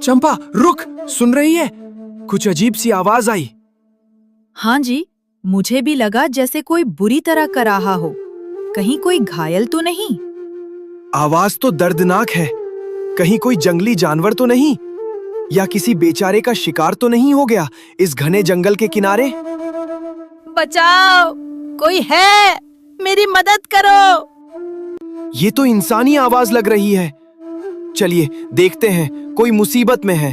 चंपा रुक, सुन रही है? कुछ अजीब सी आवाज आई। हाँ जी, मुझे भी लगा जैसे कोई बुरी तरह कर रहा हो। कहीं कोई घायल तो नहीं? आवाज तो दर्दनाक है। कहीं कोई जंगली जानवर तो नहीं, या किसी बेचारे का शिकार तो नहीं हो गया इस घने जंगल के किनारे? बचाओ, कोई है? मेरी मदद करो। ये तो इंसानी आवाज लग रही है। चलिए देखते हैं, कोई मुसीबत में है।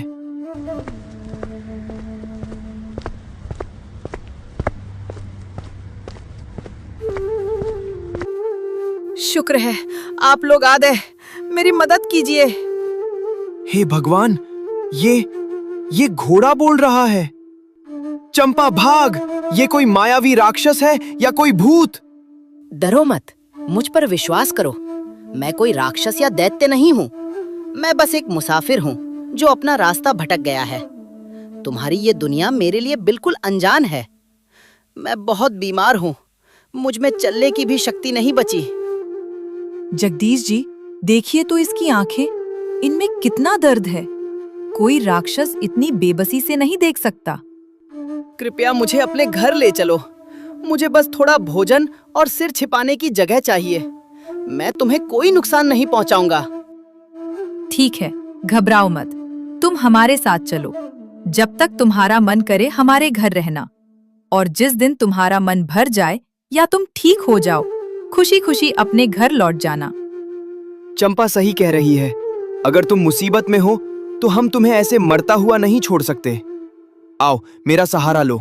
शुक्र है आप लोग आ गए। मेरी मदद कीजिए। हे भगवान, ये घोड़ा बोल रहा है। चंपा भाग, ये कोई मायावी राक्षस है या कोई भूत? डरो मत, मुझ पर विश्वास करो। मैं कोई राक्षस या दैत्य नहीं हूँ। मैं बस एक मुसाफिर हूँ जो अपना रास्ता भटक गया है। तुम्हारी ये दुनिया मेरे लिए बिल्कुल अनजान है। मैं बहुत बीमार हूँ, मुझ में चलने की भी शक्ति नहीं बची। जगदीश जी, देखिए तो इसकी आंखें, इनमें कितना दर्द है। कोई राक्षस इतनी बेबसी से नहीं देख सकता। कृपया मुझे अपने घर ले चलो। मुझे बस थोड़ा भोजन और सिर छिपाने की जगह चाहिए। मैं तुम्हें कोई नुकसान नहीं पहुंचाऊंगा। ठीक है, घबराओ मत, तुम हमारे साथ चलो। जब तक तुम्हारा मन करे हमारे घर रहना, और जिस दिन तुम्हारा मन भर जाए या तुम ठीक हो जाओ, खुशी खुशी अपने घर लौट जाना। चंपा सही कह रही है। अगर तुम मुसीबत में हो तो हम तुम्हें ऐसे मरता हुआ नहीं छोड़ सकते। आओ, मेरा सहारा लो।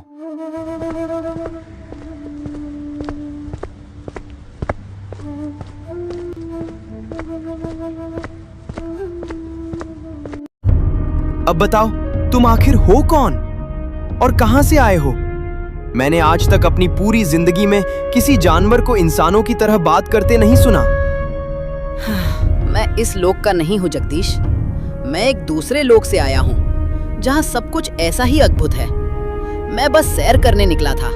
अब बताओ, तुम आखिर हो कौन और कहां से आए हो? मैंने आज तक अपनी पूरी जिंदगी में किसी जानवर को इंसानों की तरह बात करते नहीं सुना। मैं इस लोक का नहीं हूँ जगदीश। मैं एक दूसरे लोक से आया हूँ जहाँ सब कुछ ऐसा ही अद्भुत है। मैं बस सैर करने निकला था,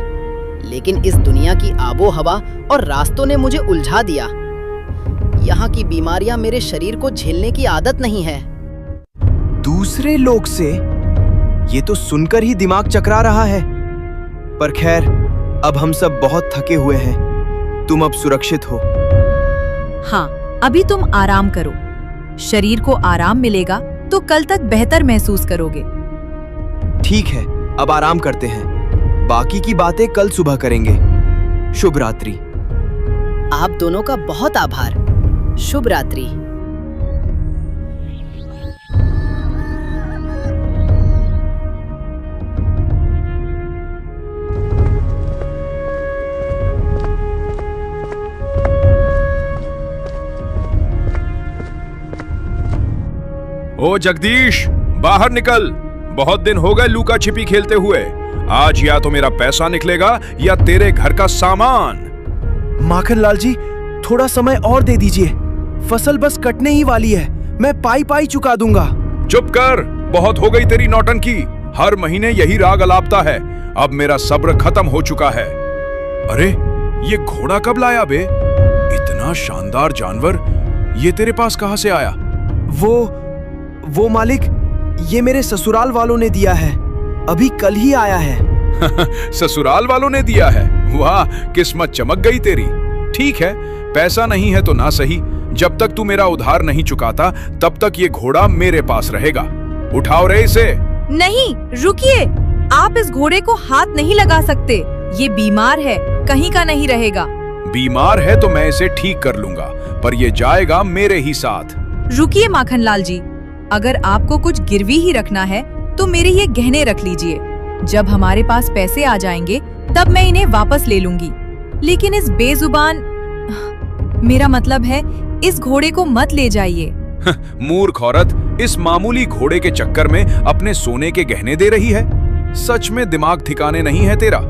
लेकिन इस दुनिया की आबो हवा और रास्तों ने मुझे उलझा दिया। यहाँ की बीमारियां मेरे शरीर को झेलने की आदत नहीं है। दूसरे लोक से? ये तो सुनकर ही दिमाग चकरा रहा है। पर खैर, अब हम सब बहुत थके हुए हैं। तुम अब सुरक्षित हो। हाँ, अभी तुम आराम करो। शरीर को आराम मिलेगा तो कल तक बेहतर महसूस करोगे। ठीक है, अब आराम करते हैं। बाकी की बातें कल सुबह करेंगे। शुभ रात्रि। आप दोनों का बहुत आभार। शुभ रात्रि। ओ जगदीश, बाहर निकल। बहुत दिन हो गए लुका छिपी खेलते हुए। आज या तो मेरा पैसा निकलेगा या तेरे घर का सामान। माखनलाल जी, थोड़ा समय और दे दीजिए। फसल बस कटने ही वाली है। मैं पाई पाई चुका दूंगा। चुप कर, बहुत हो गई तेरी नौटंकी। हर महीने यही राग अलापता है। अब मेरा सब्र खत्म हो चुका है। अरे, ये घोड़ा कब लाया बे? इतना शानदार जानवर ये तेरे पास कहां से आया? वो मालिक, ये मेरे ससुराल वालों ने दिया है। अभी कल ही आया है। ससुराल वालों ने दिया है? वाह, किस्मत चमक गई तेरी। ठीक है, पैसा नहीं है तो ना सही। जब तक तू मेरा उधार नहीं चुकाता तब तक ये घोड़ा मेरे पास रहेगा। उठाओ रे इसे। नहीं, रुकिए। आप इस घोड़े को हाथ नहीं लगा सकते। ये बीमार है, कहीं का नहीं रहेगा। बीमार है तो मैं इसे ठीक कर लूंगा, पर ये जाएगा मेरे ही साथ। रुकिए माखनलाल जी, अगर आपको कुछ गिरवी ही रखना है तो मेरे ये गहने रख लीजिए। जब हमारे पास पैसे आ जाएंगे तब मैं इन्हें वापस ले लूंगी। लेकिन इस बेजुबान, मेरा मतलब है इस घोड़े को मत ले जाइए। मूर्ख औरत, इस मामूली घोड़े के चक्कर में अपने सोने के गहने दे रही है। सच में दिमाग ठिकाने नहीं है तेरा।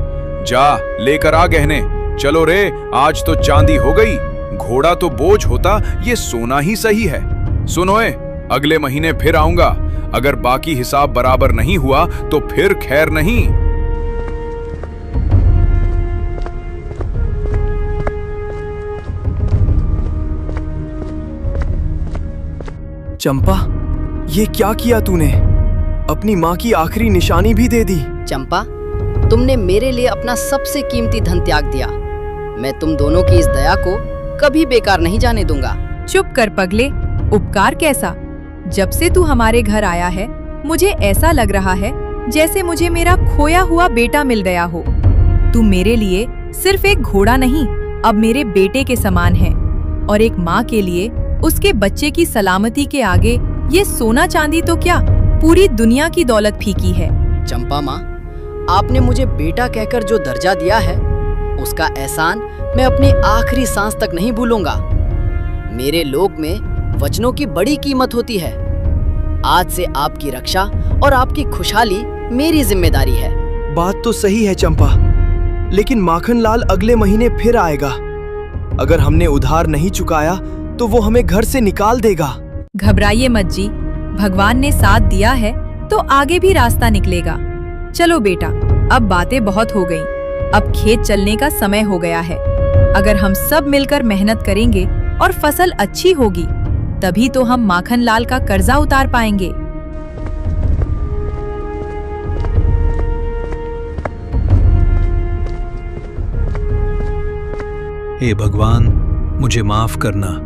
जा लेकर आ गहने। चलो रे, आज तो चांदी हो गई। घोड़ा तो बोझ होता, ये सोना ही सही है। सुनोए, अगले महीने फिर आऊंगा। अगर बाकी हिसाब बराबर नहीं हुआ तो फिर खैर नहीं। चंपा, ये क्या किया तूने? अपनी माँ की आखिरी निशानी भी दे दी। चंपा, तुमने मेरे लिए अपना सबसे कीमती धन त्याग दिया। मैं तुम दोनों की इस दया को कभी बेकार नहीं जाने दूंगा। चुप कर पगले, उपकार कैसा? जब से तू हमारे घर आया है मुझे ऐसा लग रहा है जैसे मुझे मेरा खोया हुआ बेटा मिल गया हो। तू मेरे लिए सिर्फ एक घोड़ा नहीं, अब मेरे बेटे के समान है। और एक माँ के लिए उसके बच्चे की सलामती के आगे ये सोना चांदी तो क्या, पूरी दुनिया की दौलत फीकी है। चंपा माँ, आपने मुझे बेटा कहकर जो दर्जा दिया है उसका एहसान मैं अपनी आखिरी सांस तक नहीं भूलूंगा। मेरे लोक में वचनों की बड़ी कीमत होती है। आज से आपकी रक्षा और आपकी खुशहाली मेरी जिम्मेदारी है। बात तो सही है चंपा, लेकिन माखनलाल अगले महीने फिर आएगा। अगर हमने उधार नहीं चुकाया तो वो हमें घर से निकाल देगा। घबराइए मत जी, भगवान ने साथ दिया है तो आगे भी रास्ता निकलेगा। चलो बेटा, अब बातें बहुत हो गईं। अब खेत चलने का समय हो गया है। अगर हम सब मिलकर मेहनत करेंगे और फसल अच्छी होगी, तभी तो हम माखनलाल का कर्जा उतार पाएंगे। हे भगवान, मुझे माफ करना।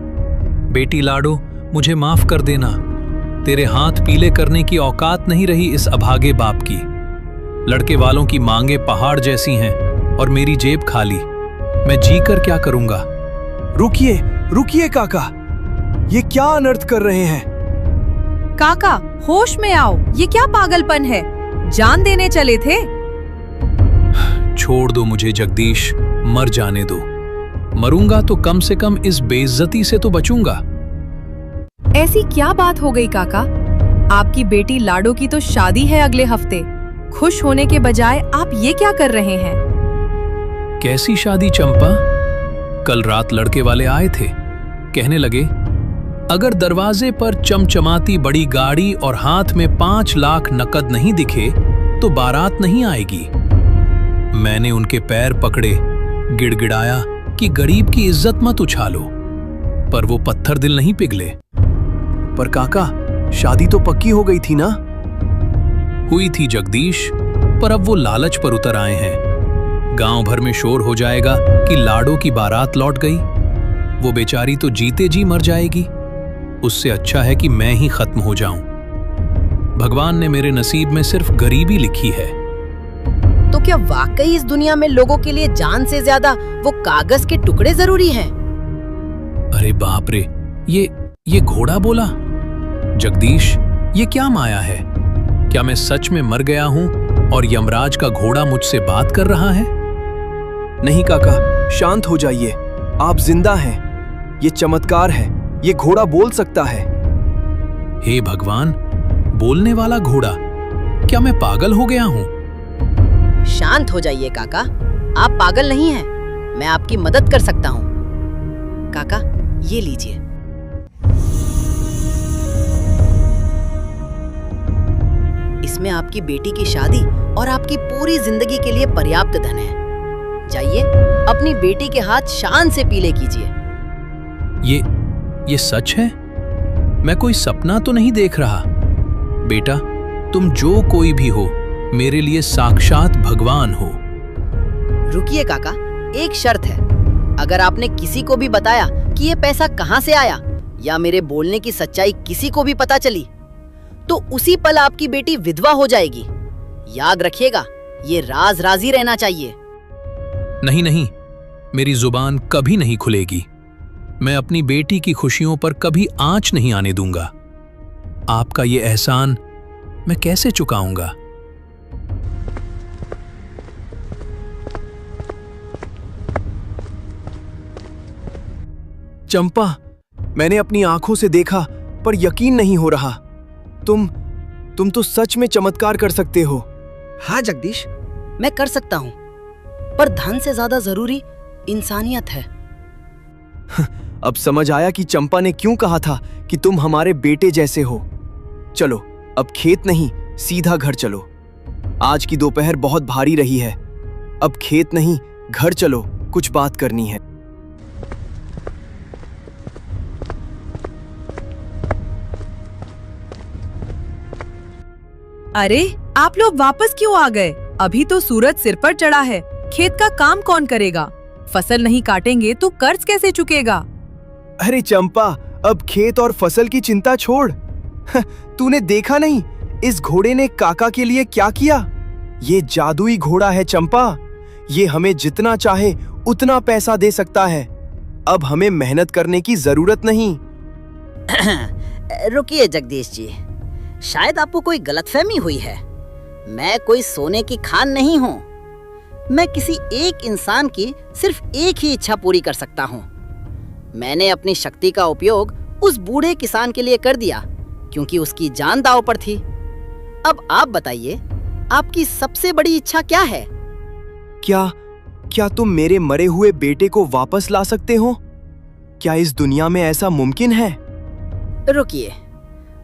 बेटी लाडो, मुझे माफ कर देना। तेरे हाथ पीले करने की औकात नहीं रही इस अभागे बाप की। लड़के वालों की मांगे पहाड़ जैसी हैं और मेरी जेब खाली। मैं जी कर क्या करूंगा? रुकिए, रुकिए काका, ये क्या अनर्थ कर रहे हैं? काका, होश में आओ, ये क्या पागलपन है? जान देने चले थे। छोड़ दो मुझे जगदीश, मर जाने दो। मरूंगा तो कम से कम इस बेइज्जती से तो बचूंगा। ऐसी क्या बात हो गई काका? आपकी बेटी लाडो की तो शादी है अगले हफ्ते। खुश होने के बजाय आप ये क्या कर रहे हैं? कैसी शादी चंपा? कल रात लड़के वाले आए थे। कहने लगे, अगर दरवाजे पर चमचमाती बड़ी गाड़ी और हाथ में 5 लाख नकद नहीं दिखे तो बारात नहीं आएगी। मैंने उनके पैर पकड़े, गिड़गिड़ाया कि गरीब की इज्जत मत उछालो, पर वो पत्थर दिल नहीं पिघले। पर काका, शादी तो पक्की हो गई थी ना? हुई थी जगदीश, पर अब वो लालच पर उतर आए हैं। गांव भर में शोर हो जाएगा कि लाडो की बारात लौट गई। वो बेचारी तो जीते जी मर जाएगी। उससे अच्छा है कि मैं ही खत्म हो जाऊं। भगवान ने मेरे नसीब में सिर्फ गरीबी लिखी है। तो क्या वाकई इस दुनिया में लोगों के लिए जान से ज्यादा वो कागज के टुकड़े जरूरी हैं? अरे बाप रे, ये घोड़ा बोला। जगदीश, ये क्या माया है? क्या मैं सच में मर गया हूं और यमराज का घोड़ा मुझसे बात कर रहा है? नहीं काका, शांत हो जाइए। आप जिंदा हैं। ये चमत्कार है। ये घोड़ा बोल सकता है। हे भगवान, बोलने वाला घोड़ा! क्या मैं पागल हो गया हूं? शांत हो जाइए काका, आप पागल नहीं हैं। मैं आपकी मदद कर सकता हूँ। काका, ये लीजिए। इसमें आपकी बेटी की शादी और आपकी पूरी जिंदगी के लिए पर्याप्त धन है। जाइए, अपनी बेटी के हाथ शान से पीले कीजिए। ये सच है? मैं कोई सपना तो नहीं देख रहा। बेटा, तुम जो कोई भी हो, मेरे लिए साक्षात भगवान हो। रुकिए काका, एक शर्त है। अगर आपने किसी को भी बताया कि ये पैसा कहाँ से आया या मेरे बोलने की सच्चाई किसी को भी पता चली, तो उसी पल आपकी बेटी विधवा हो जाएगी। याद रखिएगा, ये राज राज ही रहना चाहिए। नहीं, मेरी जुबान कभी नहीं खुलेगी। मैं अपनी बेटी की खुशियों पर कभी आंच नहीं आने दूंगा। आपका ये एहसान मैं कैसे चुकाऊंगा? चंपा, मैंने अपनी आंखों से देखा पर यकीन नहीं हो रहा। तुम तो सच में चमत्कार कर सकते हो। हाँ जगदीश, मैं कर सकता हूँ, पर धन से ज्यादा जरूरी इंसानियत है। अब समझ आया कि चंपा ने क्यों कहा था कि तुम हमारे बेटे जैसे हो। चलो, अब खेत नहीं, सीधा घर चलो। आज की दोपहर बहुत भारी रही है। अब खेत नहीं, घर चलो, कुछ बात करनी है। अरे आप लोग वापस क्यों आ गए? अभी तो सूरज सिर पर चढ़ा है। खेत का काम कौन करेगा? फसल नहीं काटेंगे तो कर्ज कैसे चुकेगा? अरे चंपा, अब खेत और फसल की चिंता छोड़। तूने देखा नहीं इस घोड़े ने काका के लिए क्या किया? ये जादुई घोड़ा है चंपा। ये हमें जितना चाहे उतना पैसा दे सकता है। अब हमें मेहनत करने की जरूरत नहीं। रुकिए जगदीश जी, शायद आपको कोई गलतफहमी हुई है। मैं कोई सोने की खान नहीं हूँ। मैं किसी एक इंसान की सिर्फ एक ही इच्छा पूरी कर सकता हूँ। मैंने अपनी शक्ति का उपयोग उस बूढ़े किसान के लिए कर दिया क्योंकि उसकी जान दांव पर थी। अब आप बताइए, आपकी सबसे बड़ी इच्छा क्या है? क्या तुम मेरे मरे हुए बेटे को वापस ला सकते हो? क्या इस दुनिया में ऐसा मुमकिन है? रुकिए,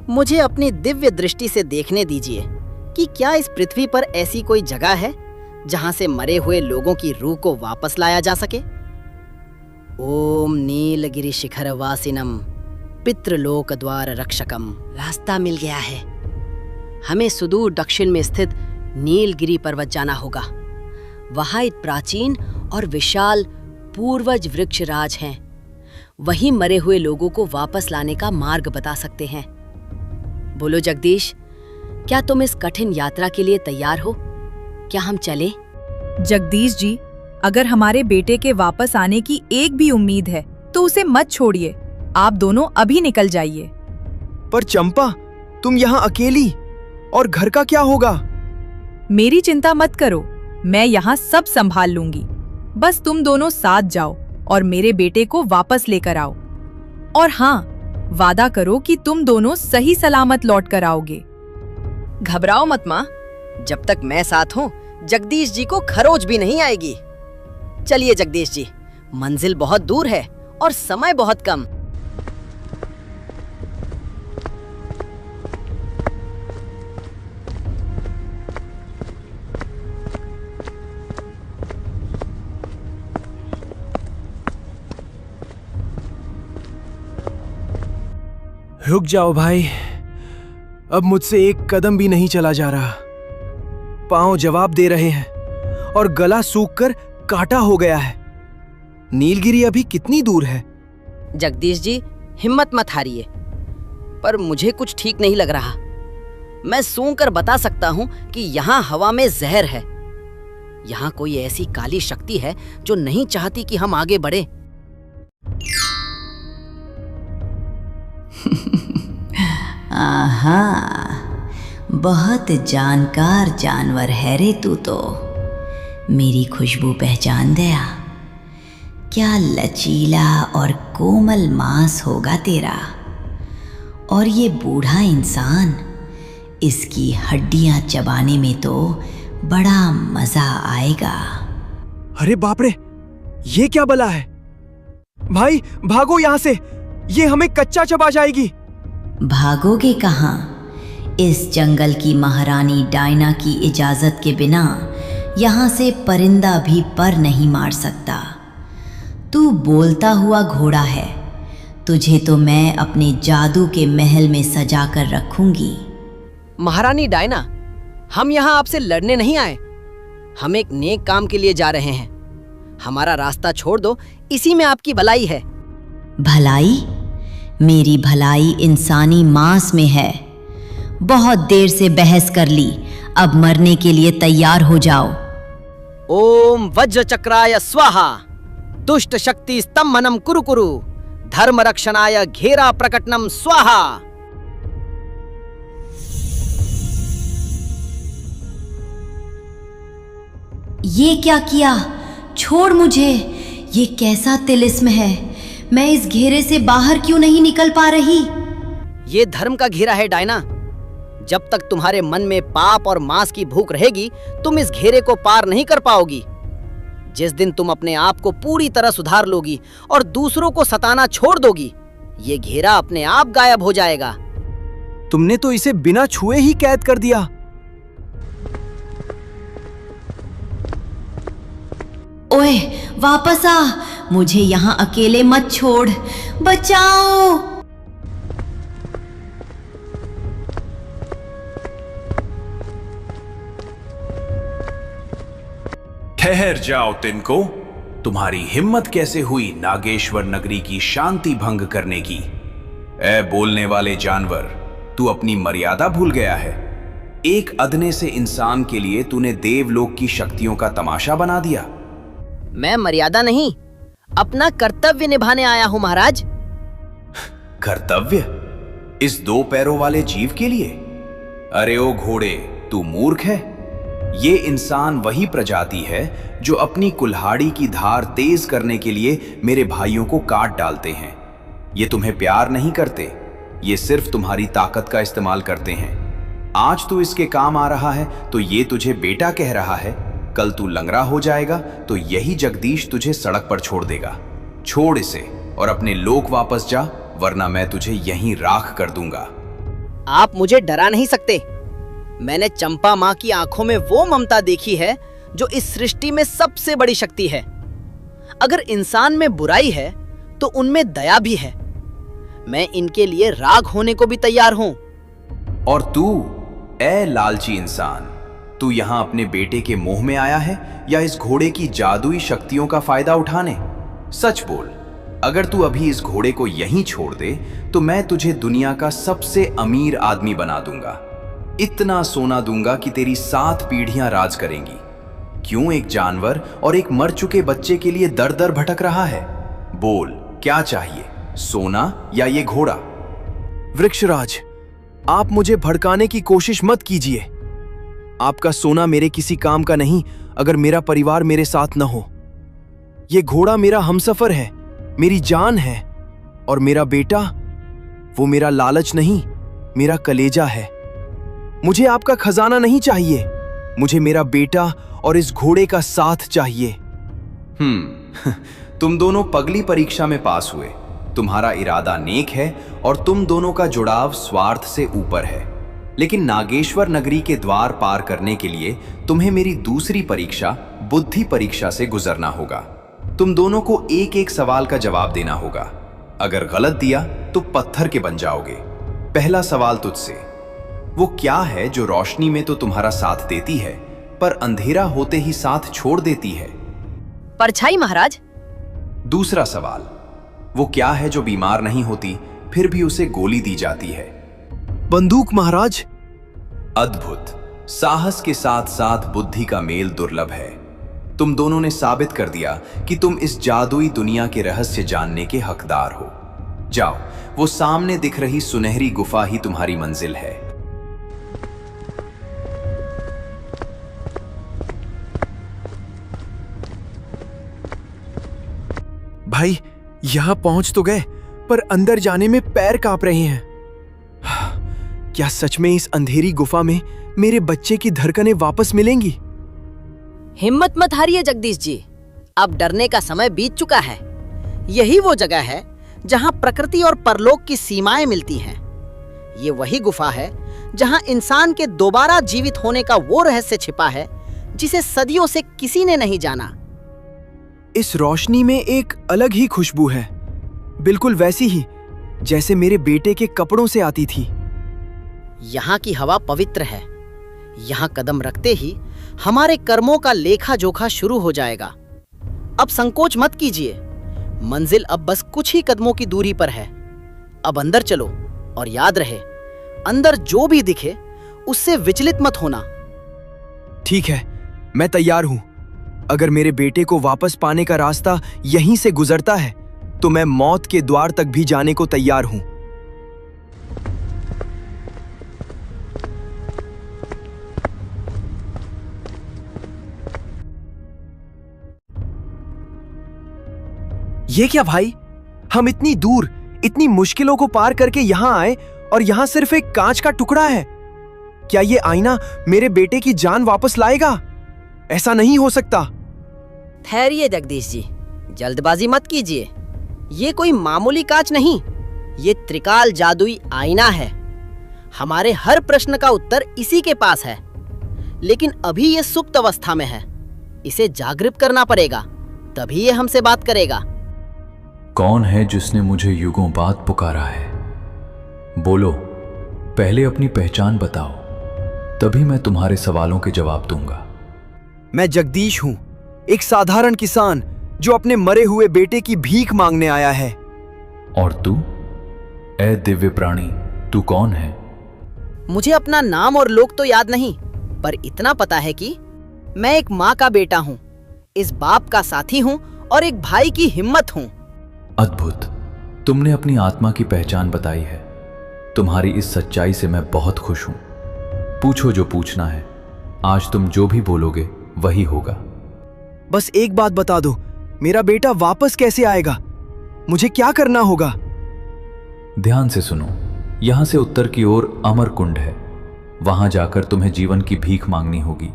मुझे अपनी दिव्य दृष्टि से देखने दीजिए कि क्या इस पृथ्वी पर ऐसी कोई जगह है जहां से मरे हुए लोगों की रूह को वापस लाया जा सके। ओम नीलगिरि शिखर वासिनम पितृलोक द्वार रक्षकम। रास्ता मिल गया है। हमें सुदूर दक्षिण में स्थित नीलगिरि पर्वत जाना होगा। वहां एक प्राचीन और विशाल पूर्वज वृक्ष राज हैं। वहीं मरे हुए लोगों को वापस लाने का मार्ग बता सकते हैं। बोलो जगदीश, क्या तुम इस कठिन यात्रा के लिए तैयार हो? क्या हम चलें? जगदीश जी, अगर हमारे बेटे के वापस आने की एक भी उम्मीद है तो उसे मत छोड़िए। आप दोनों अभी निकल जाइए। पर चंपा, तुम यहाँ अकेली, और घर का क्या होगा? मेरी चिंता मत करो, मैं यहाँ सब संभाल लूंगी। बस तुम दोनों साथ जाओ और मेरे बेटे को वापस लेकर आओ। और हाँ, वादा करो कि तुम दोनों सही सलामत लौट कर आओगे। घबराओ मत माँ, जब तक मैं साथ हूँ जगदीश जी को खरोच भी नहीं आएगी। चलिए जगदीश जी, मंजिल बहुत दूर है और समय बहुत कम। रुक जाओ भाई, अब मुझसे एक कदम भी नहीं चला जा रहा। पांव जवाब दे रहे हैं और गला सूखकर काटा हो गया है। नीलगिरी अभी कितनी दूर है? जगदीश जी, हिम्मत मत हारिए, पर मुझे कुछ ठीक नहीं लग रहा। मैं सूंघकर बता सकता हूँ कि यहाँ हवा में जहर है। यहाँ कोई ऐसी काली शक्ति है जो नहीं चाहती कि हम आगे बढ़े। आहा, बहुत जानकार जानवर है रे तू तो। मेरी खुशबू पहचान गया। क्या लचीला और कोमल मांस होगा तेरा। और ये बूढ़ा इंसान, इसकी हड्डियां चबाने में तो बड़ा मजा आएगा। अरे बाप रे, ये क्या बला है? भाई भागो यहाँ से, ये हमें कच्चा चबा जाएगी। भागोगे कहाँ? इस जंगल की महारानी डायना की इजाजत के बिना यहाँ से परिंदा भी पर नहीं मार सकता। तू बोलता हुआ घोड़ा है, तुझे तो मैं अपने जादू के महल में सजा कर रखूंगी। महारानी डायना, हम यहाँ आपसे लड़ने नहीं आए। हम एक नेक काम के लिए जा रहे हैं। हमारा रास्ता छोड़ दो, इसी में आपकी भलाई है। भलाई? मेरी भलाई इंसानी मांस में है। बहुत देर से बहस कर ली, अब मरने के लिए तैयार हो जाओ। ओम वज्र चक्राय स्वाहा, दुष्ट शक्ति स्तंभनम कुरु कुरु, धर्म रक्षणाय घेरा प्रकटनम स्वाहा। ये क्या किया? छोड़ मुझे। ये कैसा तिलिस्म है? मैं इस घेरे से बाहर क्यों नहीं निकल पा रही? ये धर्म का घेरा है डायना। जब तक तुम्हारे मन में पाप और मांस की भूख रहेगी, तुम इस घेरे को पार नहीं कर पाओगी। जिस दिन तुम अपने आप को पूरी तरह सुधार लोगी और दूसरों को सताना छोड़ दोगी, ये घेरा अपने आप गायब हो जाएगा। तुमने तो इसे बिना छुए ही कैद कर दिया। ओए, वापस आ। मुझे यहाँ अकेले मत छोड़। बचाओ। ठहर जाओ तिनको। तुम्हारी हिम्मत कैसे हुई नागेश्वर नगरी की शांति भंग करने की? ए बोलने वाले जानवर, तू अपनी मर्यादा भूल गया है। एक अदने से इंसान के लिए तूने देवलोक की शक्तियों का तमाशा बना दिया। मैं मर्यादा नहीं, अपना कर्तव्य निभाने आया हूँ महाराज। कर्तव्य? इस 2 पैरों वाले जीव के लिए? अरे ओ घोड़े, तू मूर्ख है। ये इंसान वही प्रजाति है जो अपनी कुल्हाड़ी की धार तेज करने के लिए मेरे भाइयों को काट डालते हैं। ये तुम्हें प्यार नहीं करते, ये सिर्फ तुम्हारी ताकत का इस्तेमाल करते हैं। आज तू इसके काम आ रहा है तो ये तुझे बेटा कह रहा है, कल तू लंगड़ा हो जाएगा तो यही जगदीश तुझे सड़क पर छोड़ देगा। छोड़ इसे और अपने लोक वापस जा, वरना मैं तुझे यहीं राख कर दूंगा। आप मुझे डरा नहीं सकते। मैंने चंपा माँ की आंखों में वो ममता देखी है जो इस सृष्टि में सबसे बड़ी शक्ति है। अगर इंसान में बुराई है तो उनमें दया भी है। मैं इनके लिए राग होने को भी तैयार हूं। और तू, ए लालची इंसान, तू यहां अपने बेटे के मोह में आया है या इस घोड़े की जादुई शक्तियों का फायदा उठाने? सच बोल, अगर तू अभी इस घोड़े को यहीं छोड़ दे तो मैं तुझे दुनिया का सबसे अमीर आदमी बना दूंगा। इतना सोना दूंगा कि तेरी 7 पीढ़ियां राज करेंगी। क्यों एक जानवर और एक मर चुके बच्चे के लिए दर दर भटक रहा है? बोल, क्या चाहिए, सोना या ये घोड़ा? वृक्षराज, आप मुझे भड़काने की कोशिश मत कीजिए। आपका सोना मेरे किसी काम का नहीं अगर मेरा परिवार मेरे साथ न हो। ये घोड़ा मेरा हमसफर है, मेरी जान है, और मेरा बेटा, वो मेरा लालच नहीं, मेरा कलेजा है। मुझे आपका खजाना नहीं चाहिए, मुझे मेरा बेटा और इस घोड़े का साथ चाहिए। तुम दोनों पगली परीक्षा में पास हुए। तुम्हारा इरादा नेक है और तुम दोनों का जुड़ाव स्वार्थ से ऊपर है, लेकिन नागेश्वर नगरी के द्वार पार करने के लिए तुम्हें मेरी दूसरी परीक्षा, बुद्धि परीक्षा से गुजरना होगा। तुम दोनों को एक एक सवाल का जवाब देना होगा। अगर गलत दिया तो पत्थर के बन जाओगे। पहला सवाल तुझसे, वो क्या है जो रोशनी में तो तुम्हारा साथ देती है पर अंधेरा होते ही साथ छोड़ देती है? परछाई महाराज। दूसरा सवाल, वो क्या है जो बीमार नहीं होती फिर भी उसे गोली दी जाती है? बंदूक महाराज। अद्भुत। साहस के साथ साथ बुद्धि का मेल दुर्लभ है। तुम दोनों ने साबित कर दिया कि तुम इस जादुई दुनिया के रहस्य जानने के हकदार हो। जाओ, वो सामने दिख रही सुनहरी गुफा ही तुम्हारी मंजिल है। भाई, यहां पहुंच तो गए पर अंदर जाने में पैर कांप रहे हैं। क्या सच में इस अंधेरी गुफा में मेरे बच्चे की धड़कनें वापस मिलेंगी? हिम्मत मत हारिए जगदीश जी, अब डरने का समय बीत चुका है। यही वो जगह है जहां प्रकृति और परलोक की सीमाएं मिलती हैं। ये वही गुफा है जहां इंसान के दोबारा जीवित होने का वो रहस्य छिपा है जिसे सदियों से किसी ने नहीं जाना। इस रोशनी में एक अलग ही खुशबू है, बिल्कुल वैसी ही जैसे मेरे बेटे के कपड़ों से आती थी। यहाँ की हवा पवित्र है। यहाँ कदम रखते ही हमारे कर्मों का लेखा जोखा शुरू हो जाएगा। अब संकोच मत कीजिए, मंजिल अब बस कुछ ही कदमों की दूरी पर है। अब अंदर चलो और याद रहे, अंदर जो भी दिखे उससे विचलित मत होना। ठीक है, मैं तैयार हूं। अगर मेरे बेटे को वापस पाने का रास्ता यहीं से गुजरता है तो मैं मौत के द्वार तक भी जाने को तैयार हूं। ये क्या भाई, हम इतनी दूर, इतनी मुश्किलों को पार करके यहां आए और यहां सिर्फ एक कांच का टुकड़ा है। क्या ये आईना मेरे बेटे की जान वापस लाएगा? ऐसा नहीं हो सकता। ठहरिए जगदीश जी, जल्दबाजी मत कीजिए। ये कोई मामूली कांच नहीं, ये त्रिकाल जादुई आईना है। हमारे हर प्रश्न का उत्तर इसी के पास है, लेकिन अभी ये सुप्त अवस्था में है। इसे जागृत करना पड़ेगा, तभी ये हमसे बात करेगा। कौन है जिसने मुझे युगों बाद पुकारा है? बोलो, पहले अपनी पहचान बताओ, तभी मैं तुम्हारे सवालों के जवाब दूंगा। मैं जगदीश हूं, एक साधारण किसान जो अपने मरे हुए बेटे की भीख मांगने आया है। और तू, ए दिव्य प्राणी, तू कौन है? मुझे अपना नाम और लोग तो याद नहीं, पर इतना पता है कि मैं एक माँ का बेटा हूँ, इस बाप का साथी हूँ और एक भाई की हिम्मत हूँ। अद्भुत, तुमने अपनी आत्मा की पहचान बताई है। तुम्हारी इस सच्चाई से मैं बहुत खुश हूं। पूछो जो पूछना है, आज तुम जो भी बोलोगे वही होगा। बस एक बात बता दो, मेरा बेटा वापस कैसे आएगा? मुझे क्या करना होगा? ध्यान से सुनो, यहां से उत्तर की ओर अमर कुंड है। वहां जाकर तुम्हें जीवन की भीख मांगनी होगी।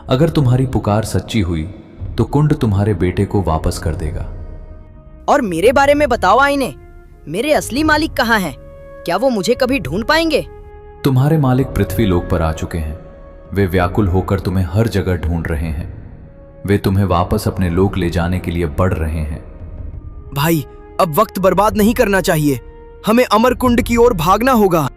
अगर तुम्हारी पुकार सच्ची हुई तो कुंड तुम्हारे बेटे को वापस कर देगा। और मेरे बारे में बताओ आईने, मेरे असली मालिक कहाँ हैं? क्या वो मुझे कभी ढूंढ पाएंगे? तुम्हारे मालिक पृथ्वी लोक पर आ चुके हैं। वे व्याकुल होकर तुम्हें हर जगह ढूंढ रहे हैं। वे तुम्हें वापस अपने लोक ले जाने के लिए बढ़ रहे हैं। भाई, अब वक्त बर्बाद नहीं करना चाहिए। हमें अमर कुंड की ओर भागना होगा।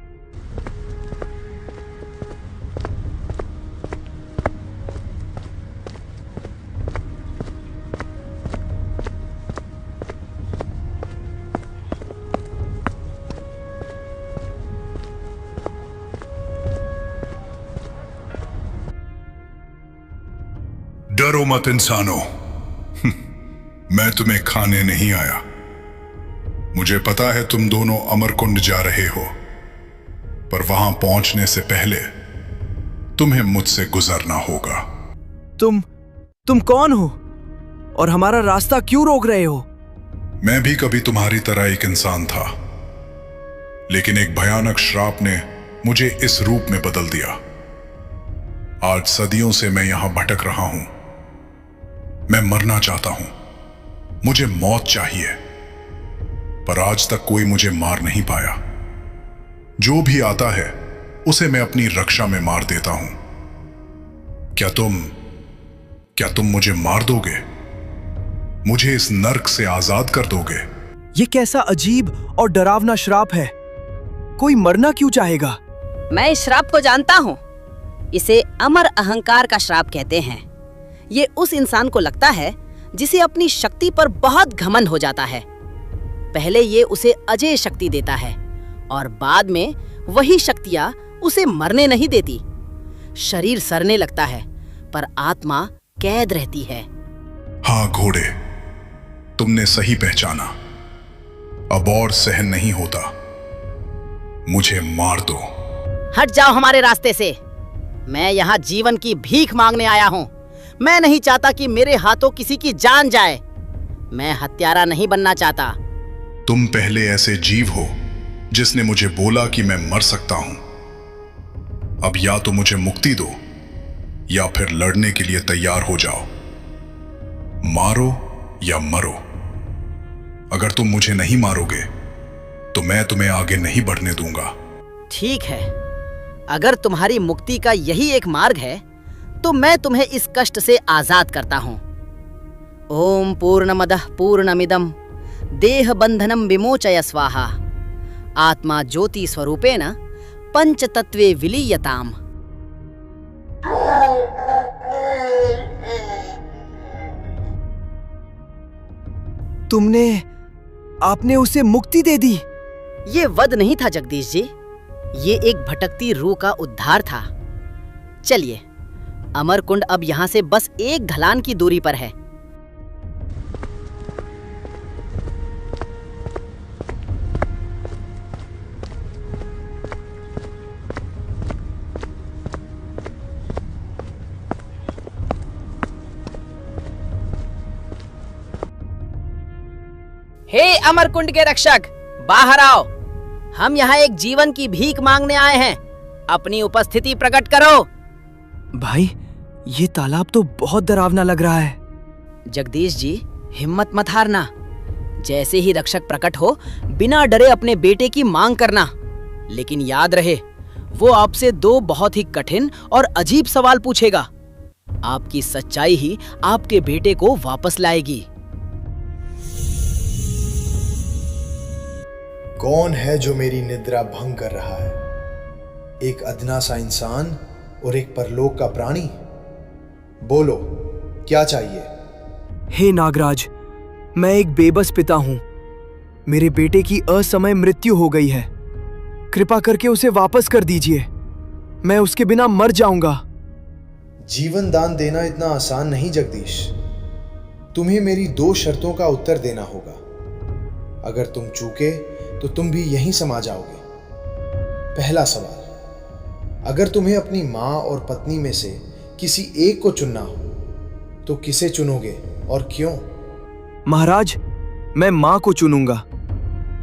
डरो मत इंसानों, मैं तुम्हें खाने नहीं आया। मुझे पता है तुम दोनों अमरकुंड जा रहे हो, पर वहां पहुंचने से पहले तुम्हें मुझसे गुजरना होगा। तुम कौन हो और हमारा रास्ता क्यों रोक रहे हो? मैं भी कभी तुम्हारी तरह एक इंसान था, लेकिन एक भयानक श्राप ने मुझे इस रूप में बदल दिया। आज सदियों से मैं यहां भटक रहा हूं। मैं मरना चाहता हूं, मुझे मौत चाहिए, पर आज तक कोई मुझे मार नहीं पाया। जो भी आता है उसे मैं अपनी रक्षा में मार देता हूं। क्या तुम मुझे मार दोगे? मुझे इस नर्क से आजाद कर दोगे? ये कैसा अजीब और डरावना श्राप है। कोई मरना क्यों चाहेगा? मैं इस श्राप को जानता हूँ। इसे अमर अहंकार का श्राप कहते हैं। ये उस इंसान को लगता है जिसे अपनी शक्ति पर बहुत घमंड हो जाता है। पहले ये उसे अजेय शक्ति देता है और बाद में वही शक्तियां उसे मरने नहीं देती। शरीर सड़ने लगता है पर आत्मा कैद रहती है। हाँ घोड़े, तुमने सही पहचाना। अब और सहन नहीं होता, मुझे मार दो। हट जाओ हमारे रास्ते से। मैं यहाँ जीवन की भीख मांगने आया हूँ। मैं नहीं चाहता कि मेरे हाथों किसी की जान जाए। मैं हत्यारा नहीं बनना चाहता। तुम पहले ऐसे जीव हो जिसने मुझे बोला कि मैं मर सकता हूं। अब या तो मुझे मुक्ति दो या फिर लड़ने के लिए तैयार हो जाओ। मारो या मरो। अगर तुम मुझे नहीं मारोगे तो मैं तुम्हें आगे नहीं बढ़ने दूंगा। ठीक है, अगर तुम्हारी मुक्ति का यही एक मार्ग है तो मैं तुम्हें इस कष्ट से आजाद करता हूं। ओम पूर्णमदः पूर्णमिदं देह बंधनम विमोचय स्वाहा आत्मा ज्योति स्वरूपेण पंचतत्वे विलीयताम। आपने उसे मुक्ति दे दी। ये वध नहीं था जगदीश जी, ये एक भटकती रूह का उद्धार था। चलिए, अमरकुंड अब यहाँ से बस एक ढलान की दूरी पर है। हे अमरकुंड के रक्षक, बाहर आओ। हम यहाँ एक जीवन की भीख मांगने आए हैं। अपनी उपस्थिति प्रकट करो। भाई, ये तालाब तो बहुत डरावना लग रहा है। जगदीश जी, हिम्मत मत हारना। जैसे ही रक्षक प्रकट हो, बिना डरे अपने बेटे की मांग करना। लेकिन याद रहे, वो आपसे दो बहुत ही कठिन और अजीब सवाल पूछेगा। आपकी सच्चाई ही आपके बेटे को वापस लाएगी। कौन है जो मेरी निद्रा भंग कर रहा है? एक अदना सा इंसान और एक परलोक का प्राणी? बोलो, क्या चाहिए? हे नागराज, मैं एक बेबस पिता हूं। मेरे बेटे की असमय मृत्यु हो गई है। कृपा करके उसे वापस कर दीजिए। मैं उसके बिना मर जाऊंगा। जीवन दान देना इतना आसान नहीं जगदीश। तुम्हें मेरी 2 शर्तों का उत्तर देना होगा। अगर तुम चूके तो तुम भी यहीं समा जाओगे। पहला सवाल, अगर तुम्हें अपनी माँ और पत्नी में से किसी एक को चुनना हो तो किसे चुनोगे और क्यों? महाराज, मैं मां को चुनूंगा,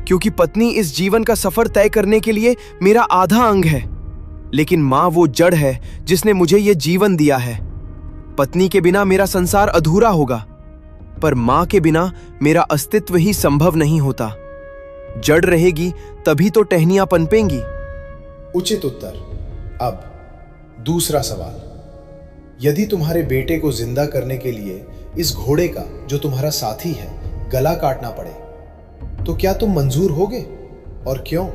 क्योंकि पत्नी इस जीवन का सफर तय करने के लिए मेरा आधा अंग है, लेकिन मां वो जड़ है जिसने मुझे ये जीवन दिया है। पत्नी के बिना मेरा संसार अधूरा होगा, पर मां के बिना मेरा अस्तित्व ही संभव नहीं होता। जड़ रहेगी तभी तो टहनियां पनपेंगी। उचित उत्तर। अब दूसरा सवाल, यदि तुम्हारे बेटे को जिंदा करने के लिए इस घोड़े का, जो तुम्हारा साथी है, गला काटना पड़े तो क्या तुम मंजूर होगे और क्यों?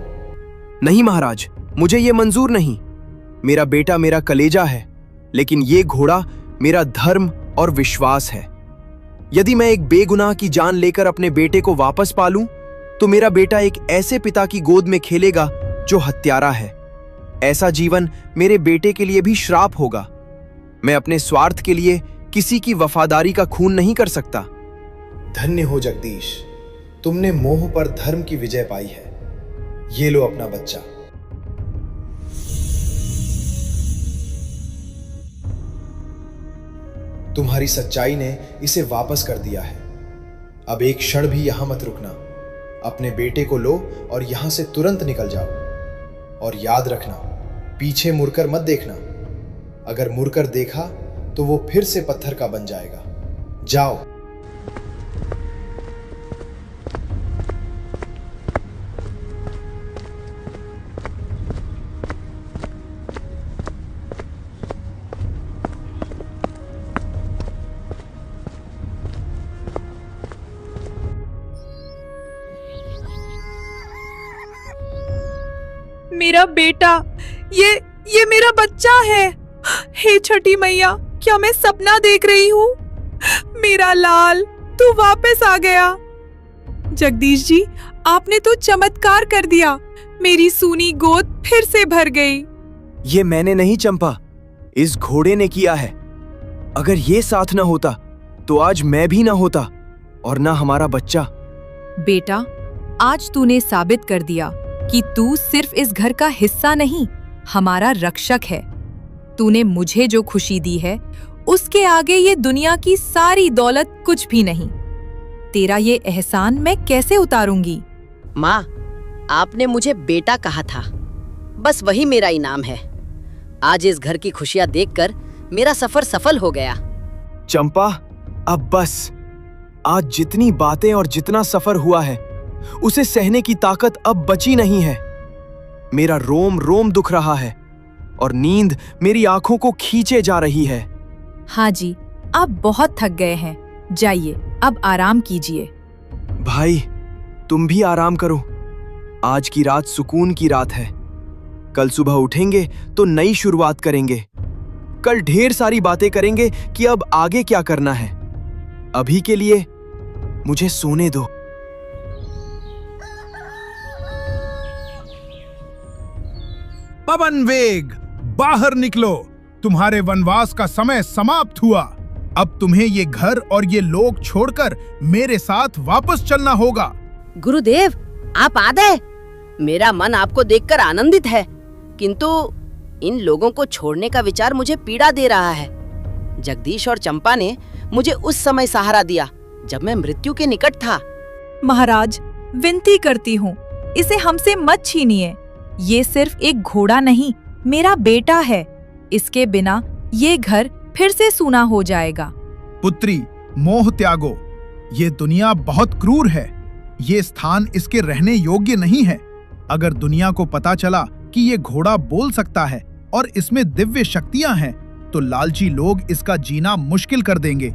नहीं महाराज, मुझे ये मंजूर नहीं। मेरा बेटा मेरा कलेजा है, लेकिन ये घोड़ा मेरा धर्म और विश्वास है। यदि मैं एक बेगुनाह की जान लेकर अपने बेटे को वापस पालूं, तो मेरा बेटा एक ऐसे पिता की गोद में खेलेगा जो हत्यारा है। ऐसा जीवन मेरे बेटे के लिए भी श्राप होगा। मैं अपने स्वार्थ के लिए किसी की वफादारी का खून नहीं कर सकता। धन्य हो जगदीश, तुमने मोह पर धर्म की विजय पाई है। ये लो अपना बच्चा। तुम्हारी सच्चाई ने इसे वापस कर दिया है। अब एक क्षण भी यहां मत रुकना। अपने बेटे को लो और यहां से तुरंत निकल जाओ। और याद रखना, पीछे मुड़कर मत देखना। अगर मुड़कर देखा तो वो फिर से पत्थर का बन जाएगा। जाओ। मेरा बेटा, ये मेरा बच्चा है। हे छठी मैया, क्या मैं सपना देख रही हूँ? मेरा लाल, तू वापस आ गया। जगदीश जी, आपने तो चमत्कार कर दिया। मेरी सूनी गोद फिर से भर गई। ये मैंने नहीं चंपा, इस घोड़े ने किया है। अगर ये साथ ना होता तो आज मैं भी ना होता और ना हमारा बच्चा। बेटा, आज तूने साबित कर दिया कि तू सिर्फ इस घर का हिस्सा नहीं, हमारा रक्षक है। तूने मुझे जो खुशी दी है, उसके आगे ये दुनिया की सारी दौलत कुछ भी नहीं। तेरा ये एहसान मैं कैसे उतारूंगी? माँ, आपने मुझे बेटा कहा था, बस वही मेरा इनाम है। आज इस घर की खुशियां देखकर मेरा सफर सफल हो गया। चंपा, अब बस। आज जितनी बातें और जितना सफर हुआ है, उसे सहने की ताकत अब बची नहीं है। मेरा रोम रोम दुख रहा है और नींद मेरी आंखों को खींचे जा रही है। हाँ जी, आप बहुत थक गए हैं। जाइए, अब आराम कीजिए। भाई, तुम भी आराम करो। आज की रात सुकून की रात है। कल सुबह उठेंगे तो नई शुरुआत करेंगे। कल ढेर सारी बातें करेंगे कि अब आगे क्या करना है। अभी के लिए मुझे सोने दो। पवन वेग, बाहर निकलो। तुम्हारे वनवास का समय समाप्त हुआ। अब तुम्हें ये घर और ये लोग छोड़कर मेरे साथ वापस चलना होगा। गुरुदेव, आप आ गए। मेरा मन आपको देखकर आनंदित है, किंतु इन लोगों को छोड़ने का विचार मुझे पीड़ा दे रहा है। जगदीश और चंपा ने मुझे उस समय सहारा दिया जब मैं मृत्यु के निकट था। महाराज, विनती करती हूँ, इसे हमसे मत छीनिए। ये सिर्फ एक घोड़ा नहीं, मेरा बेटा है। इसके बिना ये घर फिर से सूना हो जाएगा। पुत्री, मोह त्यागो। ये दुनिया बहुत क्रूर है। ये स्थान इसके रहने योग्य नहीं है। अगर दुनिया को पता चला कि ये घोड़ा बोल सकता है और इसमें दिव्य शक्तियां हैं, तो लालची लोग इसका जीना मुश्किल कर देंगे।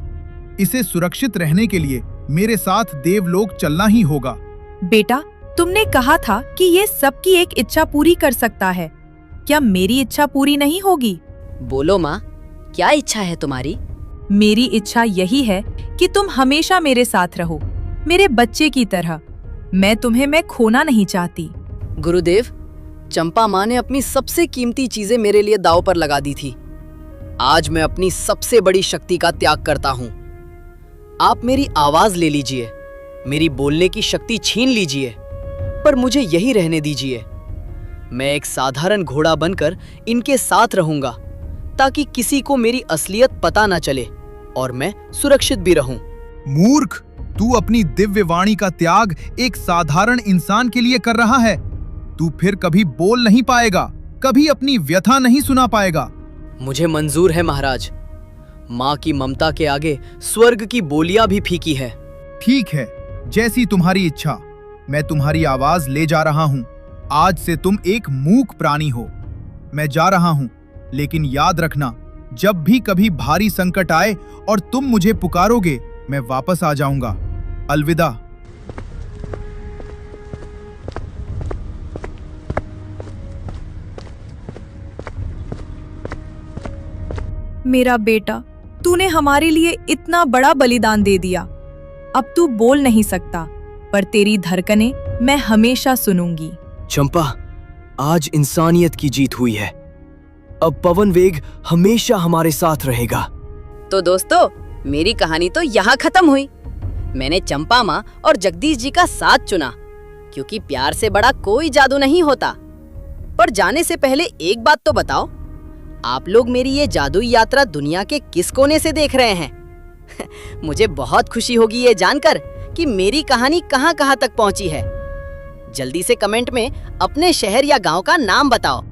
इसे सुरक्षित रहने के लिए मेरे साथ देवलोक चलना ही होगा। बेटा, तुमने कहा था कि ये सबकी एक इच्छा पूरी कर सकता है। क्या मेरी इच्छा पूरी नहीं होगी? बोलो माँ, क्या इच्छा है तुम्हारी? मेरी इच्छा यही है कि तुम हमेशा मेरे साथ रहो, मेरे बच्चे की तरह। मैं तुम्हें खोना नहीं चाहती। गुरुदेव, चंपा माँ ने अपनी सबसे कीमती चीजें मेरे लिए दांव पर लगा दी थी। आज मैं अपनी सबसे बड़ी शक्ति का त्याग करता हूँ। आप मेरी आवाज ले लीजिए, मेरी बोलने की शक्ति छीन लीजिए, पर मुझे यही रहने दीजिए। मैं एक साधारण घोड़ा बनकर इनके साथ रहूंगा, ताकि किसी को मेरी असलियत पता न चले और मैं सुरक्षित भी रहूं। मूर्ख, तू अपनी दिव्य वाणी का त्याग एक साधारण इंसान के लिए कर रहा है। तू फिर कभी बोल नहीं पाएगा, कभी अपनी व्यथा नहीं सुना पाएगा। मुझे मंजूर है महाराज। माँ की ममता के आगे स्वर्ग की बोलियां भी फीकी है। ठीक है, जैसी तुम्हारी इच्छा। मैं तुम्हारी आवाज ले जा रहा हूँ। आज से तुम एक मूक प्राणी हो। मैं जा रहा हूँ, लेकिन याद रखना, जब भी कभी भारी संकट आए और तुम मुझे पुकारोगे, मैं वापस आ जाऊंगा। अलविदा। मेरा बेटा, तूने हमारे लिए इतना बड़ा बलिदान दे दिया। अब तू बोल नहीं सकता, पर तेरी धड़कनें मैं हमेशा सुनूंगी। चंपा, आज इंसानियत की जीत हुई है। अब पवन वेग हमेशा हमारे साथ रहेगा। तो दोस्तों, मेरी कहानी तो यहाँ खत्म हुई। मैंने चंपा माँ और जगदीश जी का साथ चुना, क्योंकि प्यार से बड़ा कोई जादू नहीं होता। पर जाने से पहले एक बात तो बताओ, आप लोग मेरी ये जादुई यात्रा दुनिया के किस कोने से देख रहे हैं? मुझे बहुत खुशी होगी ये जानकर कि मेरी कहानी कहाँ-कहाँ तक पहुँची है। जल्दी से कमेंट में अपने शहर या गांव का नाम बताओ।